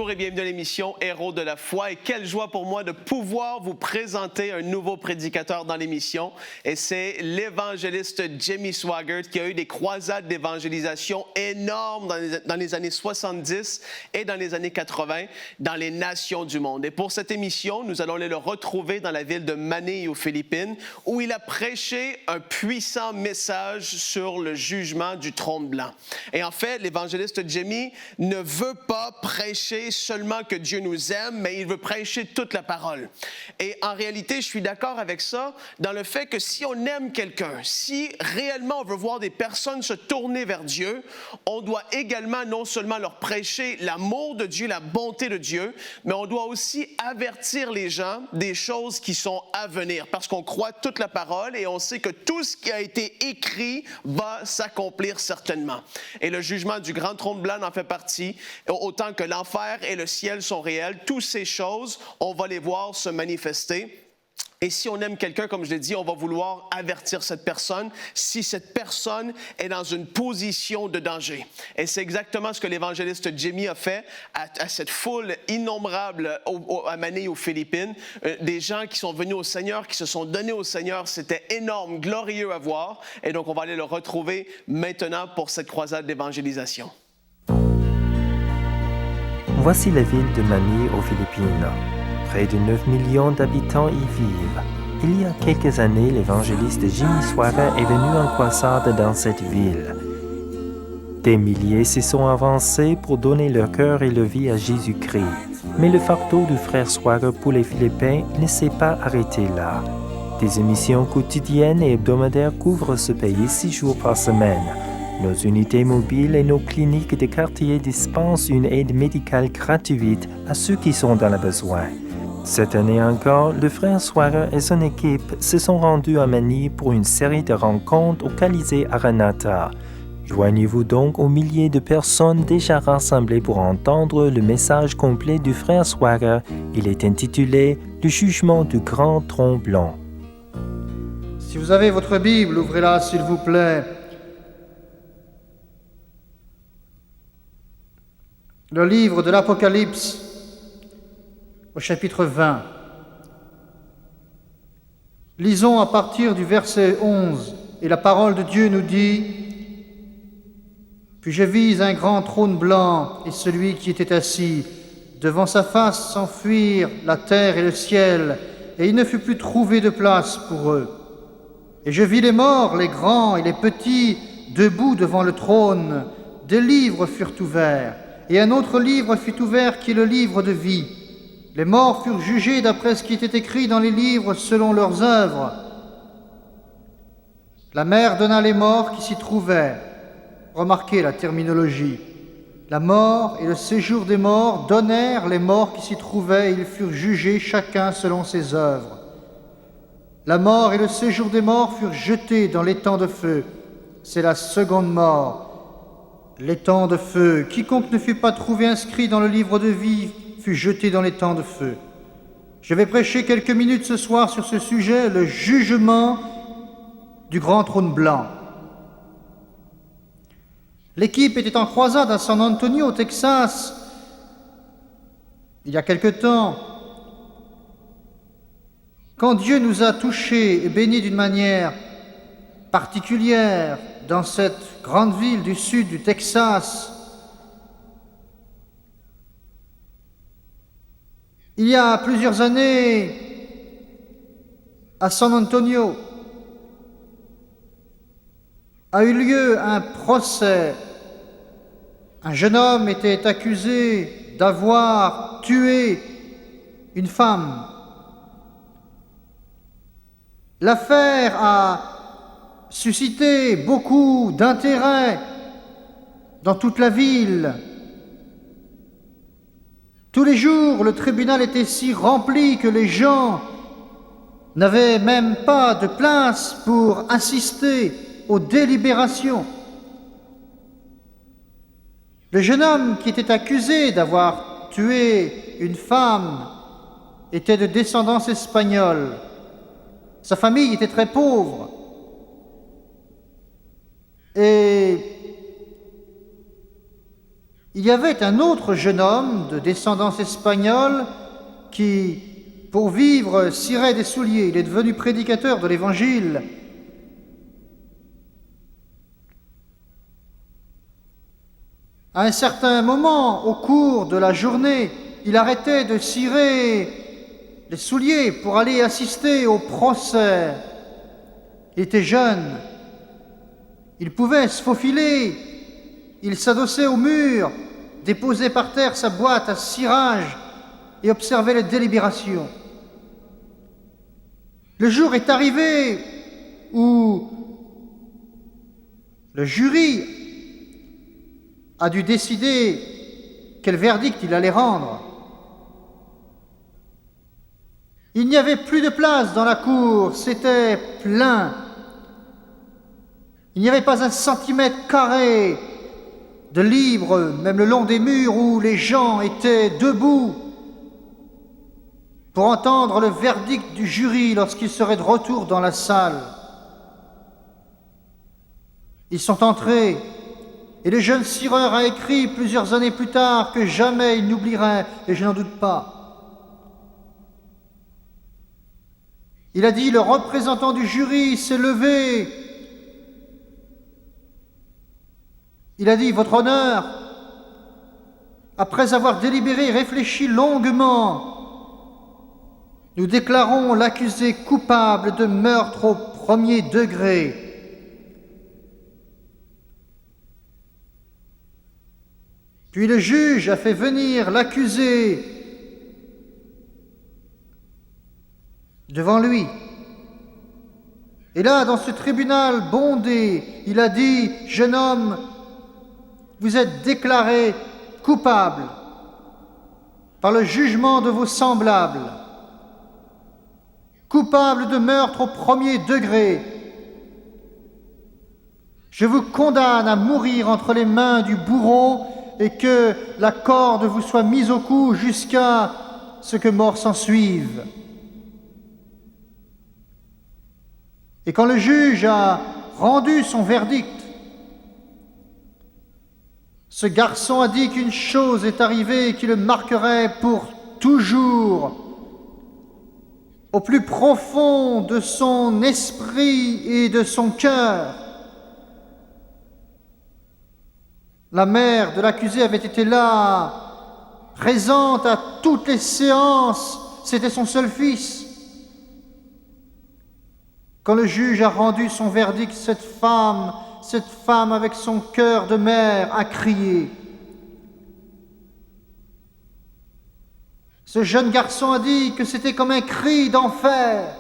Bonjour et bienvenue à l'émission Héros de la foi. Et quelle joie pour moi de pouvoir vous présenter un nouveau prédicateur dans l'émission. Et c'est l'évangéliste Jimmy Swaggart qui a eu des croisades d'évangélisation énormes dans les années 70 et dans les années 80 dans les nations du monde. Et pour cette émission, nous allons aller le retrouver dans la ville de Manille aux Philippines où il a prêché un puissant message sur le jugement du trône blanc. Et en fait, l'évangéliste Jimmy ne veut pas prêcher seulement que Dieu nous aime, mais il veut prêcher toute la parole. Et en réalité, je suis d'accord avec ça dans le fait que si on aime quelqu'un, si réellement on veut voir des personnes se tourner vers Dieu, on doit également non seulement leur prêcher l'amour de Dieu, la bonté de Dieu, mais on doit aussi avertir les gens des choses qui sont à venir, parce qu'on croit toute la parole et on sait que tout ce qui a été écrit va s'accomplir certainement. Et le jugement du grand trône blanc en fait partie. Autant que l'enfer et le ciel sont réels, toutes ces choses, on va les voir se manifester. Et si on aime quelqu'un, comme je l'ai dit, on va vouloir avertir cette personne si cette personne est dans une position de danger. Et c'est exactement ce que l'évangéliste Jimmy a fait à cette foule innombrable à Manille aux Philippines. Des gens qui sont venus au Seigneur, qui se sont donnés au Seigneur. C'était énorme, glorieux à voir. Et donc, on va aller le retrouver maintenant pour cette croisade d'évangélisation. Voici la ville de Manille aux Philippines. Près de 9 millions d'habitants y vivent. Il y a quelques années, l'évangéliste Jimmy Swaggart est venu en croisade dans cette ville. Des milliers s'y sont avancés pour donner leur cœur et leur vie à Jésus-Christ. Mais le fardeau du frère Swaggart pour les Philippins ne s'est pas arrêté là. Des émissions quotidiennes et hebdomadaires couvrent ce pays 6 jours par semaine. Nos unités mobiles et nos cliniques de quartier dispensent une aide médicale gratuite à ceux qui sont dans le besoin. Cette année encore, le frère Swaggart et son équipe se sont rendus à Manille pour une série de rencontres au Colisée Aranata. Joignez-vous donc aux milliers de personnes déjà rassemblées pour entendre le message complet du frère Swaggart. Il est intitulé « Le jugement du grand trône blanc ». Si vous avez votre Bible, ouvrez-la s'il vous plaît. Le livre de l'Apocalypse, au chapitre 20. Lisons à partir du verset 11, et la parole de Dieu nous dit « Puis je vis un grand trône blanc, et celui qui était assis. Devant sa face s'enfuirent la terre et le ciel, et il ne fut plus trouvé de place pour eux. Et je vis les morts, les grands et les petits, debout devant le trône. Des livres furent ouverts. Et un autre livre fut ouvert qui est le livre de vie. Les morts furent jugés d'après ce qui était écrit dans les livres selon leurs œuvres. La mer donna les morts qui s'y trouvaient. Remarquez la terminologie. La mort et le séjour des morts donnèrent les morts qui s'y trouvaient et ils furent jugés chacun selon ses œuvres. La mort et le séjour des morts furent jetés dans l'étang de feu. C'est la seconde mort. L'étang de feu. Quiconque ne fut pas trouvé inscrit dans le livre de vie fut jeté dans l'étang de feu. Je vais prêcher quelques minutes ce soir sur ce sujet, le jugement du grand trône blanc. L'équipe était en croisade à San Antonio, au Texas, il y a quelque temps. Quand Dieu nous a touchés et bénis d'une manière particulière dans cette grande ville du sud du Texas, il y a plusieurs années, à San Antonio, a eu lieu un procès. Un jeune homme était accusé d'avoir tué une femme. L'affaire a suscité beaucoup d'intérêt dans toute la ville. Tous les jours, le tribunal était si rempli que les gens n'avaient même pas de place pour assister aux délibérations. Le jeune homme qui était accusé d'avoir tué une femme était de descendance espagnole. Sa famille était très pauvre. Et il y avait un autre jeune homme de descendance espagnole qui, pour vivre, cirait des souliers. Il est devenu prédicateur de l'Évangile. À un certain moment, au cours de la journée, il arrêtait de cirer les souliers pour aller assister au procès. Il était jeune, il pouvait se faufiler, il s'adossait au mur, déposait par terre sa boîte à cirage et observait les délibérations. Le jour est arrivé où le jury a dû décider quel verdict il allait rendre. Il n'y avait plus de place dans la cour, c'était plein. Il n'y avait pas un centimètre carré de libre, même le long des murs où les gens étaient debout pour entendre le verdict du jury lorsqu'il serait de retour dans la salle. Ils sont entrés et le jeune cireur a écrit plusieurs années plus tard que jamais il n'oublierait, et je n'en doute pas. Il a dit, le représentant du jury s'est levé. Il a dit, votre honneur, après avoir délibéré et réfléchi longuement, nous déclarons l'accusé coupable de meurtre au premier degré. Puis le juge a fait venir l'accusé devant lui. Et là, dans ce tribunal bondé, il a dit, jeune homme, vous êtes déclaré coupable par le jugement de vos semblables, coupable de meurtre au premier degré. Je vous condamne à mourir entre les mains du bourreau et que la corde vous soit mise au cou jusqu'à ce que mort s'en suive. Et quand le juge a rendu son verdict, ce garçon a dit qu'une chose est arrivée qui le marquerait pour toujours au plus profond de son esprit et de son cœur. La mère de l'accusé avait été là, présente à toutes les séances, c'était son seul fils. Quand le juge a rendu son verdict, cette femme avec son cœur de mère a crié. Ce jeune garçon a dit que c'était comme un cri d'enfer,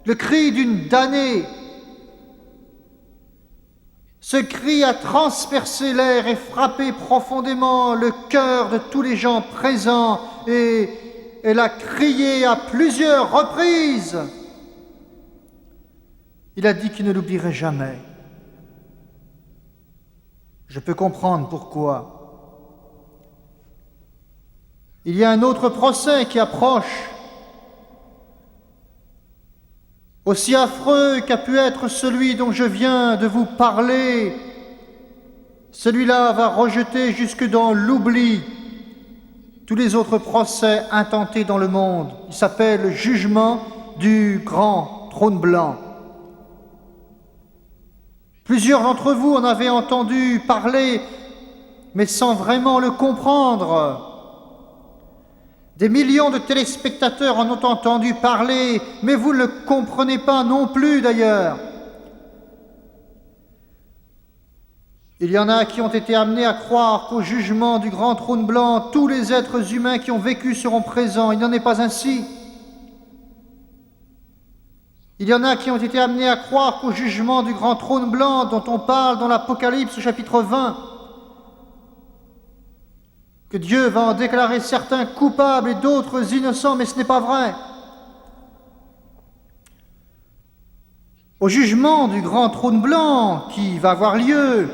le cri d'une damnée. Ce cri a transpercé l'air et frappé profondément le cœur de tous les gens présents, et elle a crié à plusieurs reprises. Il a dit qu'il ne l'oublierait jamais. Je peux comprendre pourquoi. Il y a un autre procès qui approche, aussi affreux qu'a pu être celui dont je viens de vous parler. Celui-là va rejeter jusque dans l'oubli tous les autres procès intentés dans le monde. Il s'appelle le jugement du grand trône blanc. Plusieurs d'entre vous en avaient entendu parler, mais sans vraiment le comprendre. Des millions de téléspectateurs en ont entendu parler, mais vous ne le comprenez pas non plus d'ailleurs. Il y en a qui ont été amenés à croire qu'au jugement du grand trône blanc, tous les êtres humains qui ont vécu seront présents. Il n'en est pas ainsi. Il y en a qui ont été amenés à croire qu'au jugement du grand trône blanc dont on parle dans l'Apocalypse au chapitre 20, que Dieu va en déclarer certains coupables et d'autres innocents, mais ce n'est pas vrai. Au jugement du grand trône blanc qui va avoir lieu,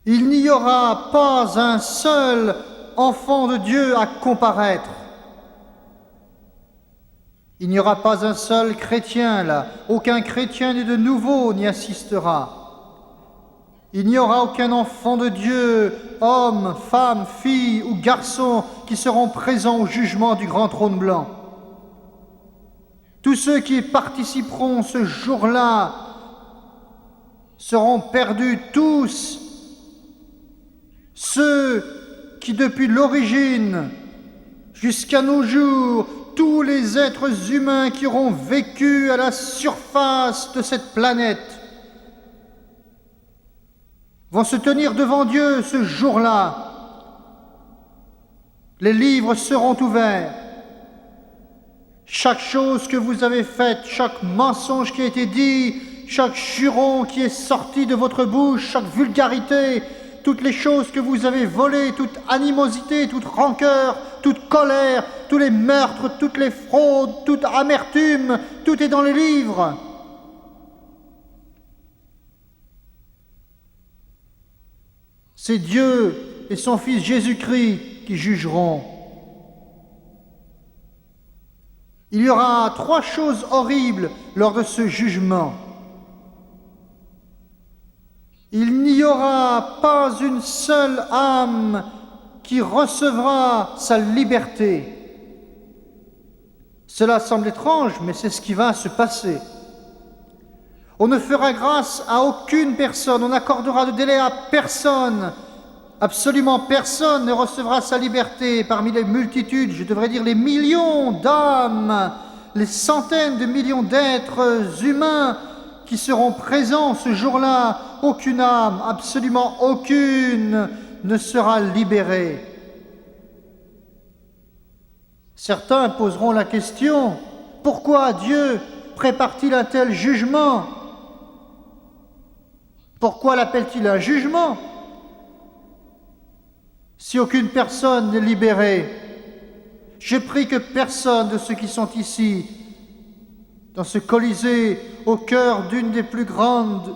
il n'y aura pas un seul enfant de Dieu à comparaître. Il n'y aura pas un seul chrétien là. Aucun chrétien né de nouveau n'y assistera. Il n'y aura aucun enfant de Dieu, homme, femme, fille ou garçon qui seront présents au jugement du grand trône blanc. Tous ceux qui y participeront ce jour-là seront perdus tous. Ceux qui, depuis l'origine jusqu'à nos jours, tous les êtres humains qui auront vécu à la surface de cette planète, vont se tenir devant Dieu ce jour-là. Les livres seront ouverts. Chaque chose que vous avez faite, chaque mensonge qui a été dit, chaque juron qui est sorti de votre bouche, chaque vulgarité, toutes les choses que vous avez volées, toute animosité, toute rancœur, toute colère, tous les meurtres, toutes les fraudes, toute amertume, tout est dans les livres. C'est Dieu et son Fils Jésus-Christ qui jugeront. Il y aura 3 choses horribles lors de ce jugement. Il n'y aura pas une seule âme qui recevra sa liberté. Cela semble étrange, mais c'est ce qui va se passer. On ne fera grâce à aucune personne, on n'accordera de délai à personne. Absolument personne ne recevra sa liberté parmi les multitudes, je devrais dire les millions d'âmes, les centaines de millions d'êtres humains qui seront présents ce jour-là. Aucune âme, absolument aucune, ne sera libérée. Certains poseront la question, pourquoi Dieu prépare-t-il un tel jugement ? Pourquoi l'appelle-t-il un jugement si aucune personne n'est libérée? Je prie que personne de ceux qui sont ici, dans ce Colisée, au cœur d'une des plus grandes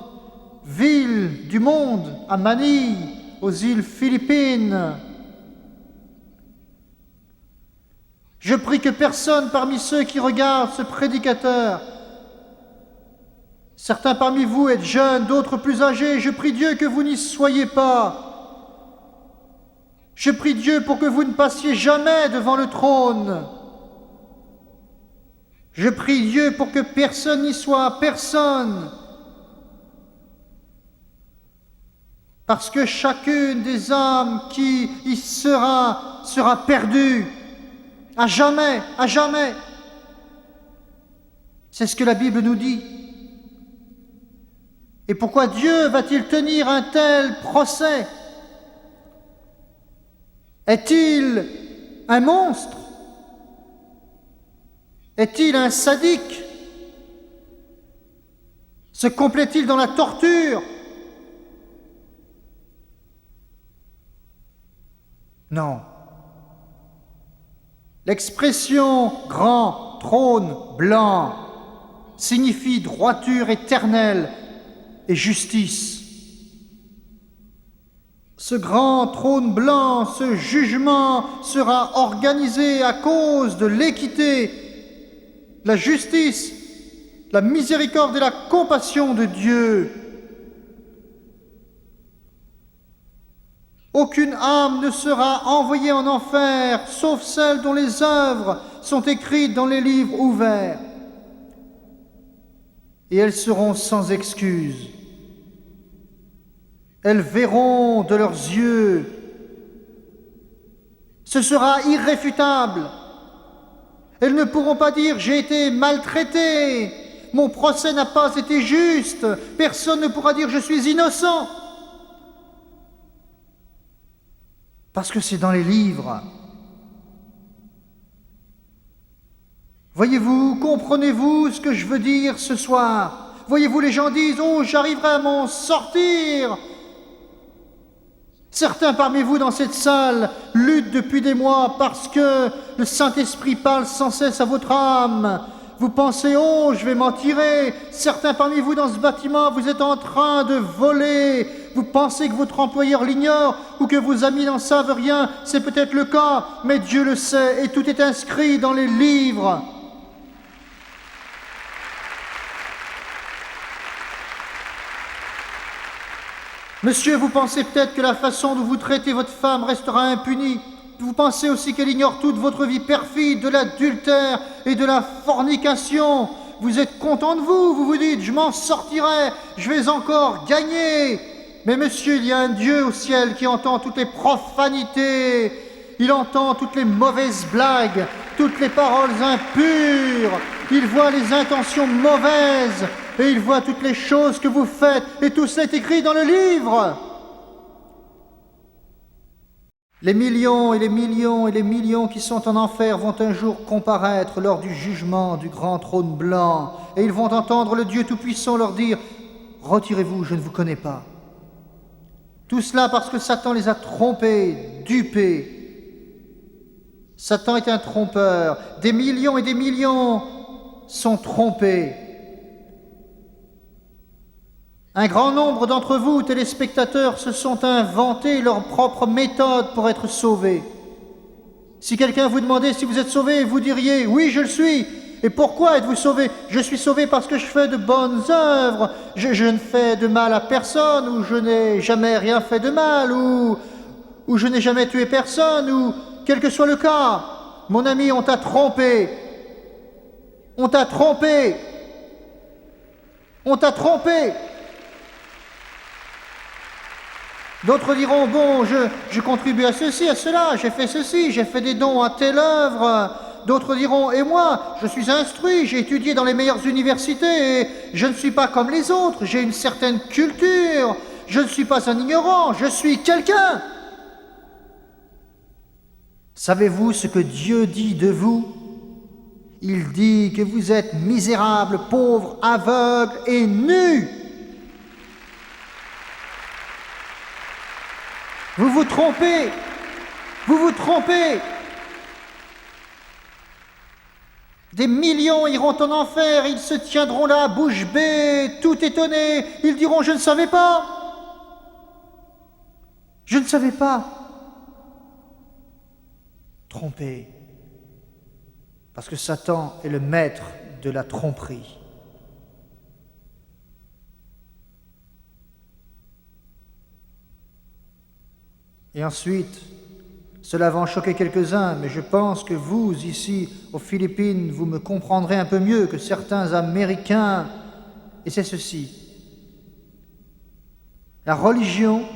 villes du monde, à Manille, aux îles Philippines, je prie que personne parmi ceux qui regardent ce prédicateur, certains parmi vous êtes jeunes, d'autres plus âgés, je prie Dieu que vous n'y soyez pas. Je prie Dieu pour que vous ne passiez jamais devant le trône. Je prie Dieu pour que personne n'y soit, personne. Parce que chacune des âmes qui y sera perdue. À jamais, à jamais. C'est ce que la Bible nous dit. Et pourquoi Dieu va-t-il tenir un tel procès ? Est-il un monstre ? Est-il un sadique ? Se complaît-il dans la torture ? Non. L'expression « grand trône blanc » signifie droiture éternelle et justice. Ce grand trône blanc, ce jugement sera organisé à cause de l'équité, la justice, la miséricorde et la compassion de Dieu. Aucune âme ne sera envoyée en enfer, sauf celles dont les œuvres sont écrites dans les livres ouverts. Et elles seront sans excuse. Elles verront de leurs yeux. Ce sera irréfutable. Elles ne pourront pas dire « j'ai été maltraité, mon procès n'a pas été juste », personne ne pourra dire « je suis innocent ». Parce que c'est dans les livres. Voyez-vous, comprenez-vous ce que je veux dire ce soir ? Voyez-vous, les gens disent « oh, j'arriverai à m'en sortir ». Certains parmi vous dans cette salle luttent depuis des mois parce que le Saint-Esprit parle sans cesse à votre âme. Vous pensez « oh, je vais m'en tirer ». Certains parmi vous dans ce bâtiment, vous êtes en train de voler. Vous pensez que votre employeur l'ignore ou que vos amis n'en savent rien. C'est peut-être le cas, mais Dieu le sait et tout est inscrit dans les livres. Monsieur, vous pensez peut-être que la façon dont vous traitez votre femme restera impunie. Vous pensez aussi qu'elle ignore toute votre vie perfide, de l'adultère et de la fornication. Vous êtes content de vous, vous vous dites, je m'en sortirai, je vais encore gagner. Mais monsieur, il y a un Dieu au ciel qui entend toutes les profanités. Il entend toutes les mauvaises blagues, toutes les paroles impures. Il voit les intentions mauvaises et il voit toutes les choses que vous faites. Et tout cela est écrit dans le livre. Les millions et les millions et les millions qui sont en enfer vont un jour comparaître lors du jugement du grand trône blanc. Et ils vont entendre le Dieu Tout-Puissant leur dire « Retirez-vous, je ne vous connais pas ». Tout cela parce que Satan les a trompés, dupés. Satan est un trompeur. Des millions et des millions sont trompés. Un grand nombre d'entre vous, téléspectateurs, se sont inventés leur propre méthode pour être sauvés. Si quelqu'un vous demandait si vous êtes sauvé, vous diriez « Oui, je le suis ». Et pourquoi êtes-vous sauvé? Je suis sauvé parce que je fais de bonnes œuvres. Je ne fais de mal à personne, ou je n'ai jamais rien fait de mal, ou je n'ai jamais tué personne, ou quel que soit le cas. Mon ami, on t'a trompé. On t'a trompé. On t'a trompé. D'autres diront, bon, je contribue à ceci, à cela, j'ai fait ceci, j'ai fait des dons à telle œuvre. D'autres diront, et moi, je suis instruit, j'ai étudié dans les meilleures universités, et je ne suis pas comme les autres, j'ai une certaine culture, je ne suis pas un ignorant, je suis quelqu'un. Savez-vous ce que Dieu dit de vous? Il dit que vous êtes misérable, pauvre, aveugle et nu. Vous vous trompez. Vous vous trompez. Des millions iront en enfer, ils se tiendront là, bouche bée, tout étonnés. Ils diront, je ne savais pas. Je ne savais pas. Trompés. Parce que Satan est le maître de la tromperie. Et ensuite, cela va en choquer quelques-uns, mais je pense que vous, ici, aux Philippines, vous me comprendrez un peu mieux que certains Américains. Et c'est ceci. La religion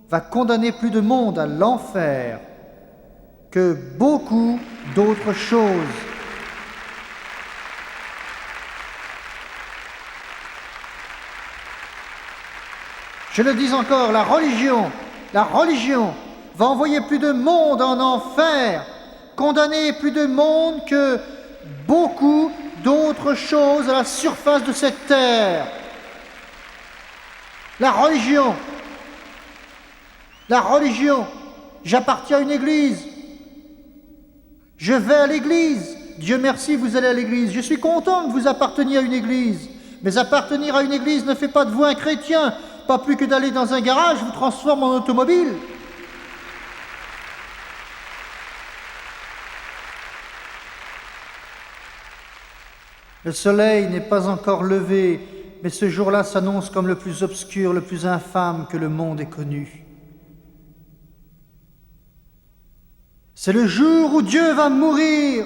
va condamner plus de monde à l'enfer que beaucoup d'autres choses. Je le dis encore, la religion va envoyer plus de monde en enfer, condamner plus de monde que beaucoup d'autres choses à la surface de cette terre. La religion, j'appartiens à une église. Je vais à l'église. Dieu merci, vous allez à l'église. Je suis content que vous apparteniez à une église. Mais appartenir à une église ne fait pas de vous un chrétien. Pas plus que d'aller dans un garage vous transforme en automobile. Le soleil n'est pas encore levé, mais ce jour-là s'annonce comme le plus obscur, le plus infâme que le monde ait connu. C'est le jour où Dieu va mourir.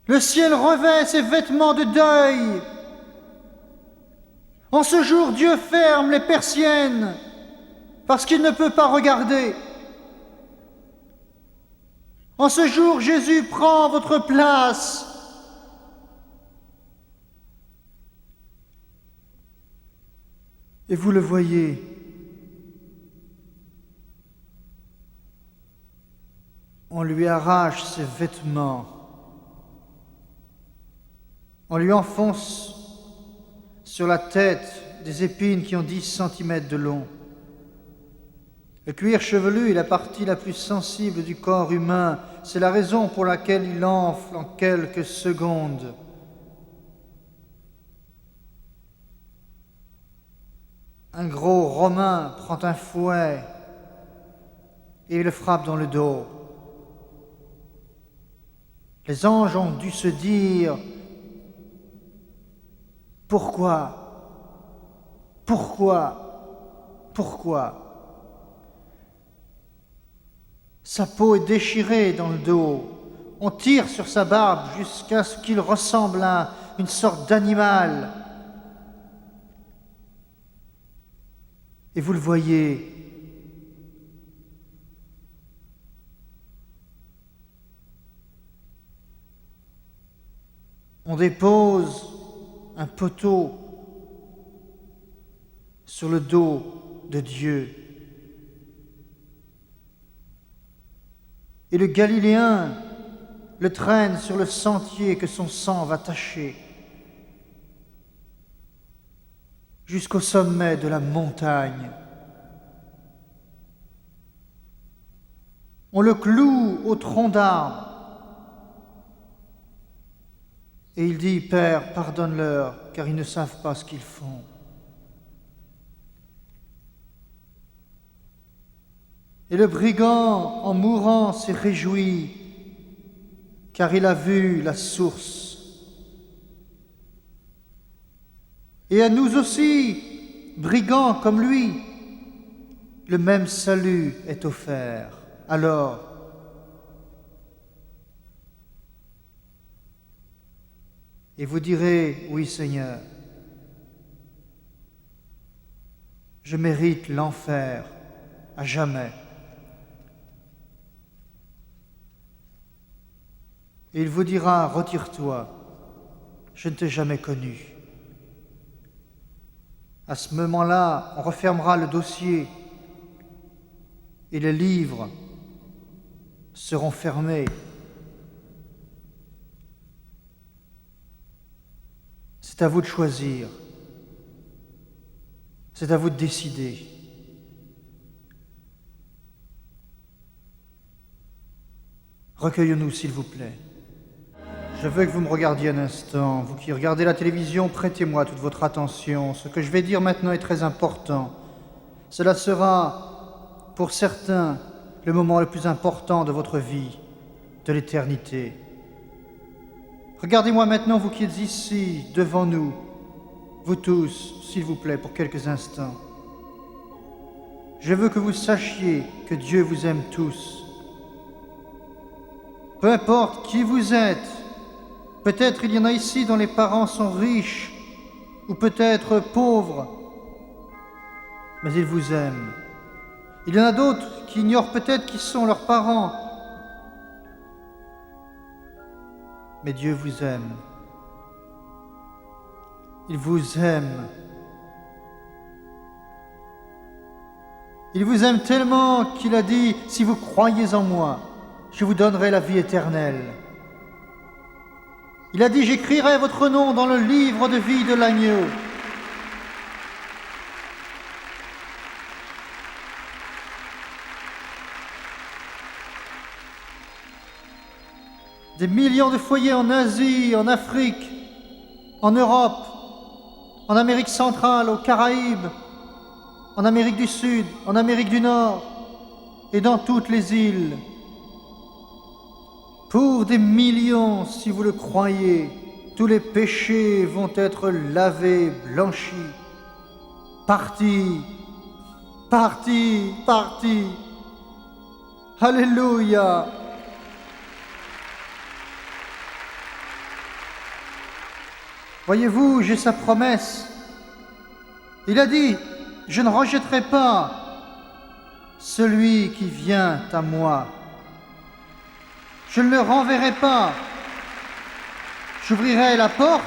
Le ciel revêt ses vêtements de deuil. En ce jour, Dieu ferme les persiennes parce qu'il ne peut pas regarder. En ce jour, Jésus prend votre place. Et vous le voyez. On lui arrache ses vêtements. On lui enfonce sur la tête des épines qui ont 10 cm de long. Le cuir chevelu est la partie la plus sensible du corps humain. C'est la raison pour laquelle il enfle en quelques secondes. Un gros Romain prend un fouet et le frappe dans le dos. Les anges ont dû se dire « Pourquoi ? Pourquoi? Pourquoi? Sa peau est déchirée dans le dos. On tire sur sa barbe jusqu'à ce qu'il ressemble à une sorte d'animal. Et vous le voyez, on dépose un poteau sur le dos de Dieu. Et le Galiléen le traîne sur le sentier que son sang va tacher jusqu'au sommet de la montagne. On le cloue au tronc d'arbre et il dit « Père, pardonne-leur, car ils ne savent pas ce qu'ils font. » Et le brigand, en mourant, s'est réjoui, car il a vu la source. Et à nous aussi, brigands comme lui, le même salut est offert. Alors, et vous direz, oui Seigneur, je mérite l'enfer à jamais. Et il vous dira, retire-toi, je ne t'ai jamais connu. À ce moment-là, on refermera le dossier et les livres seront fermés. C'est à vous de choisir. C'est à vous de décider. Recueillons-nous, s'il vous plaît. Je veux que vous me regardiez un instant. Vous qui regardez la télévision, prêtez-moi toute votre attention. Ce que je vais dire maintenant est très important. Cela sera, pour certains, le moment le plus important de votre vie, de l'éternité. Regardez-moi maintenant, vous qui êtes ici, devant nous, vous tous, s'il vous plaît, pour quelques instants. Je veux que vous sachiez que Dieu vous aime tous. Peu importe qui vous êtes, peut-être il y en a ici dont les parents sont riches, ou peut-être pauvres, mais ils vous aiment. Il y en a d'autres qui ignorent peut-être qui sont leurs parents, mais Dieu vous aime. Il vous aime. Il vous aime tellement qu'il a dit, si vous croyez en moi, je vous donnerai la vie éternelle. Il a dit, j'écrirai votre nom dans le livre de vie de l'agneau. Des millions de foyers en Asie, en Afrique, en Europe, en Amérique centrale, aux Caraïbes, en Amérique du Sud, en Amérique du Nord et dans toutes les îles. Pour des millions, si vous le croyez, tous les péchés vont être lavés, blanchis. Partis, partis, partis. Alléluia. Voyez-vous, j'ai sa promesse. Il a dit, je ne rejetterai pas celui qui vient à moi. Je ne le renverrai pas. J'ouvrirai la porte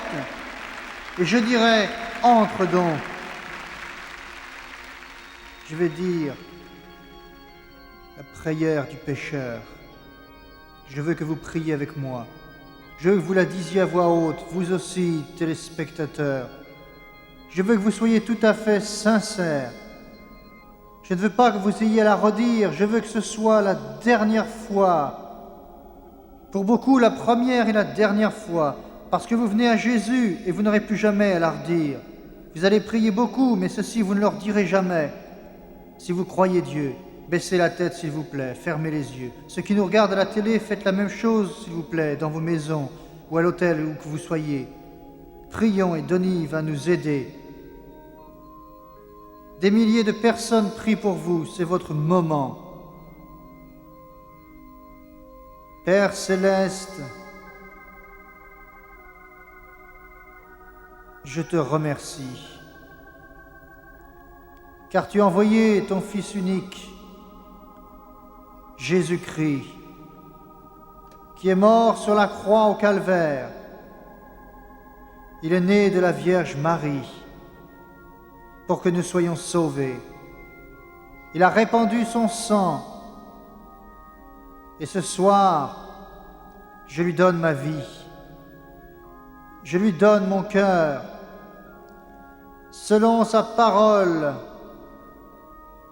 et je dirai, entre donc. Je vais dire la prière du pécheur. Je veux que vous priez avec moi. Je veux que vous la disiez à voix haute, vous aussi, téléspectateurs. Je veux que vous soyez tout à fait sincères. Je ne veux pas que vous ayez à la redire, je veux que ce soit la dernière fois. Pour beaucoup, la première et la dernière fois, parce que vous venez à Jésus et vous n'aurez plus jamais à la redire. Vous allez prier beaucoup, mais ceci, vous ne leur direz jamais. Si vous croyez Dieu, baissez la tête, s'il vous plaît, fermez les yeux. Ceux qui nous regardent à la télé, faites la même chose, s'il vous plaît, dans vos maisons ou à l'hôtel, où que vous soyez. Prions et Denis va nous aider. Des milliers de personnes prient pour vous, c'est votre moment. Père céleste, je te remercie, car tu as envoyé ton Fils unique, Jésus-Christ, qui est mort sur la croix au calvaire. Il est né de la Vierge Marie pour que nous soyons sauvés. Il a répandu son sang. Et ce soir, je lui donne ma vie. Je lui donne mon cœur. Selon sa parole,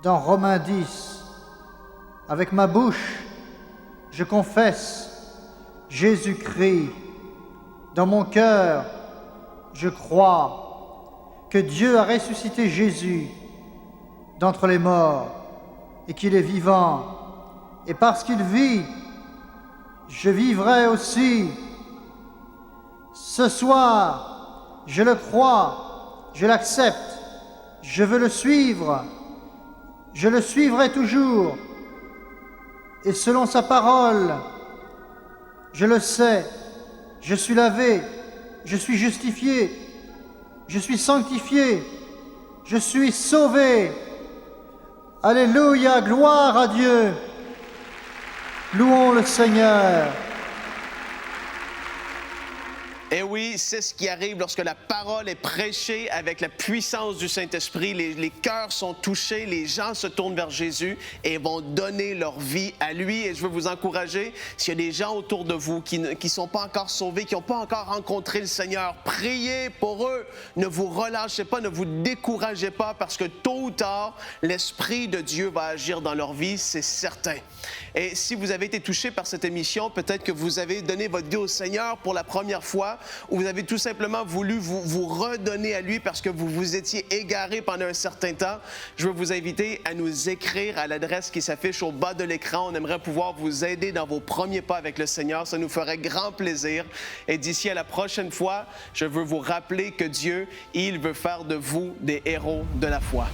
dans Romains 10, avec ma bouche, je confesse Jésus-Christ. Dans mon cœur, je crois que Dieu a ressuscité Jésus d'entre les morts et qu'il est vivant. Et parce qu'il vit, je vivrai aussi. Ce soir, je le crois, je l'accepte, je veux le suivre, je le suivrai toujours. Et selon sa parole, je le sais, je suis lavé, je suis justifié, je suis sanctifié, je suis sauvé. Alléluia, gloire à Dieu. Louons le Seigneur. Et oui, c'est ce qui arrive lorsque la parole est prêchée avec la puissance du Saint-Esprit. Les cœurs sont touchés, les gens se tournent vers Jésus et vont donner leur vie à lui. Et je veux vous encourager, s'il y a des gens autour de vous qui ne sont pas encore sauvés, qui n'ont pas encore rencontré le Seigneur, priez pour eux. Ne vous relâchez pas, ne vous découragez pas, parce que tôt ou tard, l'Esprit de Dieu va agir dans leur vie, c'est certain. Et si vous avez été touché par cette émission, peut-être que vous avez donné votre vie au Seigneur pour la première fois, ou vous avez tout simplement voulu vous redonner à lui parce que vous vous étiez égaré pendant un certain temps, je veux vous inviter à nous écrire à l'adresse qui s'affiche au bas de l'écran. On aimerait pouvoir vous aider dans vos premiers pas avec le Seigneur. Ça nous ferait grand plaisir. Et d'ici à la prochaine fois, je veux vous rappeler que Dieu, il veut faire de vous des héros de la foi.